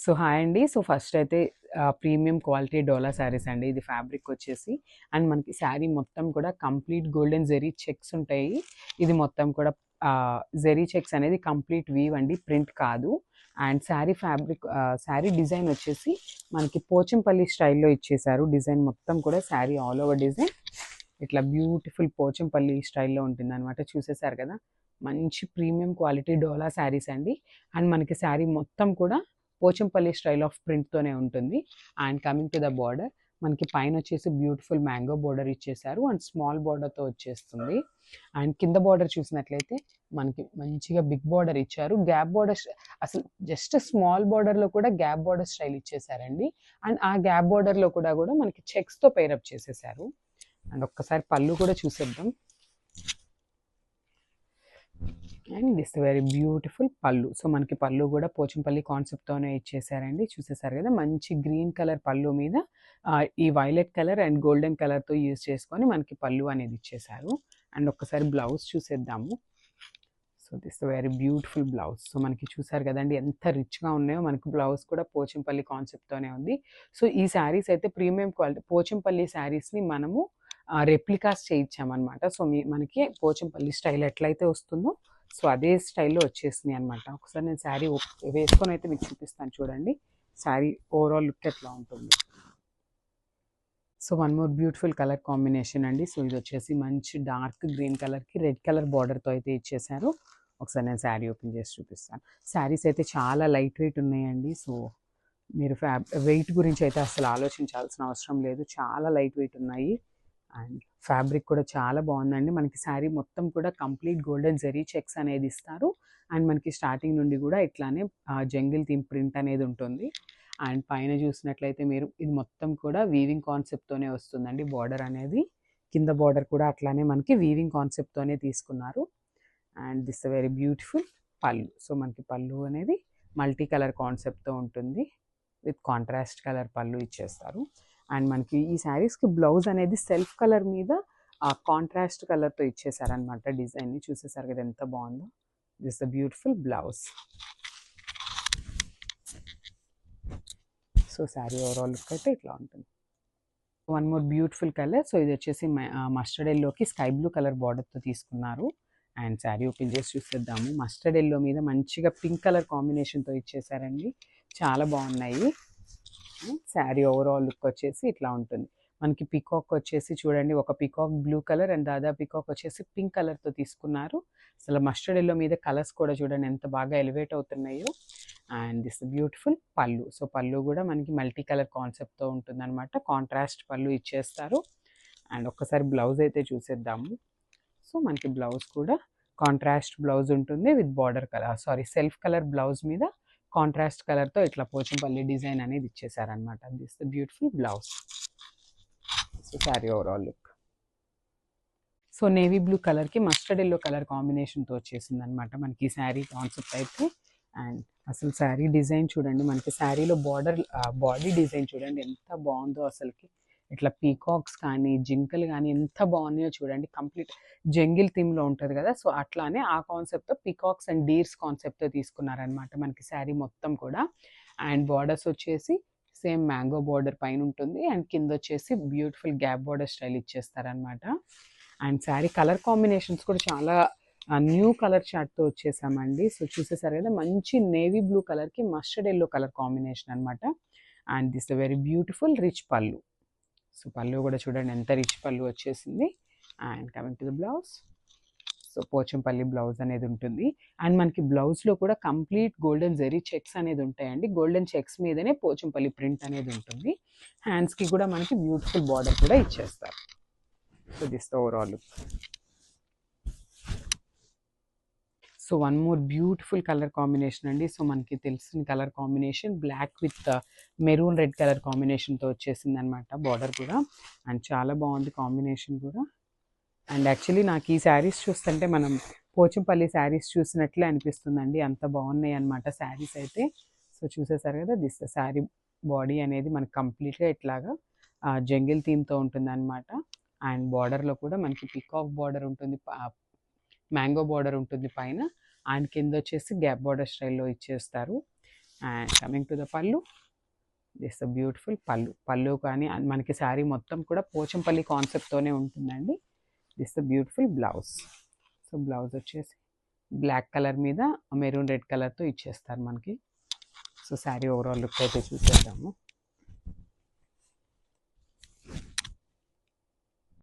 So hi అండి. So first అయితే premium quality డోలా శారీస్ అండి. ఇది ఫ్యాబ్రిక్ వచ్చేసి అండ్ మనకి శారీ మొత్తం కూడా కంప్లీట్ గోల్డెన్ జెరీ చెక్స్ ఉంటాయి. ఇది మొత్తం కూడా జెరీ చెక్స్ అనేది కంప్లీట్ వీవ్ అండి, ప్రింట్ కాదు. And sari fabric sari design వచ్చేసి మనకి పోచంపల్లి స్టైల్లో ఇచ్చేసారు. డిజైన్ మొత్తం కూడా శారీ ఆల్ ఓవర్ డిజైన్ ఇట్లా బ్యూటిఫుల్ పోచంపల్లి స్టైల్లో ఉంటుంది అనమాట. చూసేసారు కదా, మంచి ప్రీమియం క్వాలిటీ డోలా శారీస్ అండి. అండ్ మనకి శారీ మొత్తం కూడా పోచంపల్లి స్టైల్ ఆఫ్ ప్రింట్తోనే ఉంటుంది. And coming to the border, మనకి పైన వచ్చేసి బ్యూటిఫుల్ మ్యాంగో బార్డర్ ఇచ్చేసారు అండ్ స్మాల్ బార్డర్తో వచ్చేస్తుంది. అండ్ కింద బార్డర్ చూసినట్లయితే మనకి మంచిగా బిగ్ బార్డర్ ఇచ్చారు. గ్యాప్ బార్డర్ అసలు జస్ట్ స్మాల్ బార్డర్లో కూడా గ్యాప్ బార్డర్ స్టైల్ ఇచ్చేసారండి. అండ్ ఆ గ్యాప్ బార్డర్లో కూడా మనకి చెక్స్తో పేరప్ చేసేసారు. అండ్ ఒక్కసారి పళ్ళు కూడా చూసేద్దాం. అండ్ దిస్ వెరీ బ్యూటిఫుల్ పళ్ళు. సో మనకి పళ్ళు కూడా పోచంపల్లి కాన్సెప్ట్తోనే ఇచ్చేసారండి. చూసేసారు కదా, మంచి గ్రీన్ కలర్ పళ్ళు మీద ఈ వైలెట్ కలర్ అండ్ గోల్డెన్ కలర్తో యూజ్ చేసుకొని మనకి పళ్ళు అనేది ఇచ్చేసారు. అండ్ ఒక్కసారి బ్లౌజ్ చూసేద్దాము. So this very beautiful blouse. So మనకి చూసారు కదండి ఎంత రిచ్గా ఉన్నాయో. మనకి బ్లౌజ్ కూడా పోచంపల్లి కాన్సెప్ట్తోనే ఉంది. సో ఈ శారీస్ అయితే ప్రీమియం క్వాలిటీ పోచంపల్లి శారీస్ని మనము రెప్లికాస్ చేయించామన్నమాట. సో మనకి పోచంపల్లి స్టైల్ ఎట్లయితే వస్తుందో సో అదే స్టైల్లో వచ్చేసినాయి అనమాట. ఒకసారి నేను శారీ వేసుకొని అయితే మీకు చూపిస్తాను. చూడండి శారీ ఓవరాల్ లుక్ ఎట్లా ఉంటుంది. So one more beautiful colour combination అండి. సో ఇది వచ్చేసి మంచి డార్క్ గ్రీన్ కలర్కి రెడ్ కలర్ బార్డర్తో అయితే ఇచ్చేసారు. ఒకసారి నేను శారీ ఓపెన్ చేసి చూపిస్తాను. శారీస్ అయితే చాలా లైట్ వెయిట్ ఉన్నాయండి. సో మీరు వెయిట్ గురించి అయితే అసలు ఆలోచించాల్సిన అవసరం లేదు. చాలా లైట్ వెయిట్ ఉన్నాయి. అండ్ ఫ్యాబ్రిక్ కూడా చాలా బాగుందండి. మనకి శారీ మొత్తం కూడా కంప్లీట్ గోల్డెన్ జెరీ చెక్స్ అనేది ఇస్తారు. అండ్ మనకి స్టార్టింగ్ నుండి కూడా ఇట్లానే జంగిల్ థీమ్ ప్రింట్ అనేది ఉంటుంది. అండ్ పైన చూసినట్లయితే మీరు ఇది మొత్తం కూడా వీవింగ్ కాన్సెప్ట్తోనే వస్తుందండి. బార్డర్ అనేది కింద బార్డర్ కూడా అట్లానే మనకి వీవింగ్ కాన్సెప్ట్తోనే తీసుకున్నారు. అండ్ దిస్ వెరీ బ్యూటిఫుల్ పళ్ళు. సో మనకి పళ్ళు అనేది మల్టీ కలర్ కాన్సెప్ట్తో ఉంటుంది. విత్ కాంట్రాస్ట్ కలర్ పళ్ళు ఇచ్చేస్తారు. అండ్ మనకి ఈ శారీస్కి బ్లౌజ్ అనేది సెల్ఫ్ కలర్ మీద కాంట్రాస్ట్ కలర్తో ఇచ్చేసారనమాట. డిజైన్ని చూసేసారు కదా ఎంత బాగుందో. This the beautiful blouse. So sari overall look అయితే ఇట్లా ఉంటుంది. One more beautiful colour. So ఇది వచ్చేసి మస్టర్డ్ ఎల్లోకి స్కై బ్లూ కలర్ బార్డర్తో తీసుకున్నారు. అండ్ శారీ ఓపెన్ చేసి చూసేద్దాము. మస్టర్డ్ ఎల్లో మీద మంచిగా పింక్ కలర్ కాంబినేషన్తో ఇచ్చేసారండి. చాలా బాగున్నాయి. శారీ ఓవరాల్ లుక్ వచ్చేసి ఇట్లా ఉంటుంది. మనకి పికాక్ వచ్చేసి చూడండి, ఒక peacock blue colour and Dada peacock వచ్చేసి పింక్ కలర్తో తీసుకున్నారు. అసలు మస్టర్డ్ ఎల్లో మీద కలర్స్ కూడా చూడండి ఎంత బాగా ఎలివేట్ అవుతున్నాయో. అండ్ దిస్ బ్యూటిఫుల్ పళ్ళు. సో పళ్ళు కూడా మనకి మల్టీ కలర్ కాన్సెప్ట్తో ఉంటుంది అనమాట. కాంట్రాస్ట్ పళ్ళు ఇచ్చేస్తారు. అండ్ ఒక్కసారి బ్లౌజ్ అయితే చూసేద్దాము. సో మనకి బ్లౌజ్ కూడా కాంట్రాస్ట్ బ్లౌజ్ ఉంటుంది with border colour self colour blouse మీద కాంట్రాస్ట్ కలర్తో ఇట్లా పోచంపల్లి డిజైన్ అనేది ఇచ్చేసారనమాట. This the beautiful blouse. So sari overall look. So navy blue కలర్కి మస్టర్డ్ ఎల్లో కలర్ కాంబినేషన్తో వచ్చేసింది అనమాట మనకి ఈ శారీ కాన్సెప్ట్ అయితే. అండ్ అసలు శారీ డిజైన్ చూడండి, మనకి శారీలో బాడీ డిజైన్ చూడండి ఎంత బాగుందో అసలుకి. ఇట్లా పీకాక్స్ కానీ జింకలు కానీ ఎంత బాగున్నాయో చూడండి. కంప్లీట్ జంగిల్ థీమ్లో ఉంటుంది కదా, సో అట్లానే ఆ కాన్సెప్ట్తో పీకాక్స్ అండ్ డీర్స్ కాన్సెప్ట్తో తీసుకున్నారనమాట మనకి శారీ మొత్తం కూడా. అండ్ బార్డర్స్ వచ్చేసి సేమ్ మ్యాంగో బార్డర్ పైన ఉంటుంది. అండ్ కింద వచ్చేసి బ్యూటిఫుల్ గ్యాప్ బార్డర్ స్టైల్ ఇచ్చేస్తారనమాట. అండ్ శారీ కలర్ కాంబినేషన్స్ కూడా చాలా న్యూ కలర్ చార్ట్తో వచ్చేసామండి. సో చూసేసారు కదా, మంచి నేవీ బ్లూ కలర్కి మస్టర్డ్ ఎల్లో కలర్ కాంబినేషన్ అనమాట. And this very beautiful rich పళ్ళు. సో పళ్ళు కూడా చూడండి ఎంత రిచ్ పళ్ళు వచ్చేసింది. And coming to the blouse. So Pochampally blouse అనేది ఉంటుంది. అండ్ మనకి బ్లౌజ్లో కూడా కంప్లీట్ గోల్డెన్ జెరీ చెక్స్ అనేది ఉంటాయండి. గోల్డెన్ చెక్స్ మీదనే పోచంపల్లి ప్రింట్ అనేది ఉంటుంది. హ్యాండ్స్కి కూడా మనకి బ్యూటిఫుల్ బార్డర్ కూడా ఇచ్చేస్తారు. So this overall. So one more beautiful colour combination అండి. సో మనకి తెలిసిన colour combination black with maroon red colour కాంబినేషన్తో వచ్చేసింది అనమాట బార్డర్ కూడా. అండ్ చాలా బాగుంది కాంబినేషన్ కూడా. అండ్ యాక్చువల్లీ నాకు ఈ శారీస్ చూస్తుంటే మనం పోచంపల్లి శారీస్ చూసినట్లే అనిపిస్తుందండి, అంత బాగున్నాయి అనమాట శారీస్ అయితే. సో చూసేసారు కదా, దిస్ శారీ బాడీ అనేది మనకి కంప్లీట్గా ఇట్లాగా జంగిల్ థీమ్తో ఉంటుంది అనమాట. అండ్ బార్డర్లో కూడా మనకి పికాక్ బార్డర్ ఉంటుంది, మ్యాంగో బార్డర్ ఉంటుంది పైన. అండ్ కింద వచ్చేసి గ్యాప్ బార్డర్ స్టైల్లో ఇచ్చేస్తారు. అండ్ కమింగ్ టు ద పళ్ళు, దిస్ ద బ్యూటిఫుల్ పళ్ళు కానీ మనకి శారీ మొత్తం కూడా పోచంపల్లి కాన్సెప్ట్తోనే ఉంటుందండి. This the beautiful blouse. So blouse వచ్చేసి బ్లాక్ కలర్ మీద మెరూన్ రెడ్ కలర్తో ఇచ్చేస్తారు మనకి. సో శారీ ఓవరాల్ లుక్ అయితే చూసేద్దాము.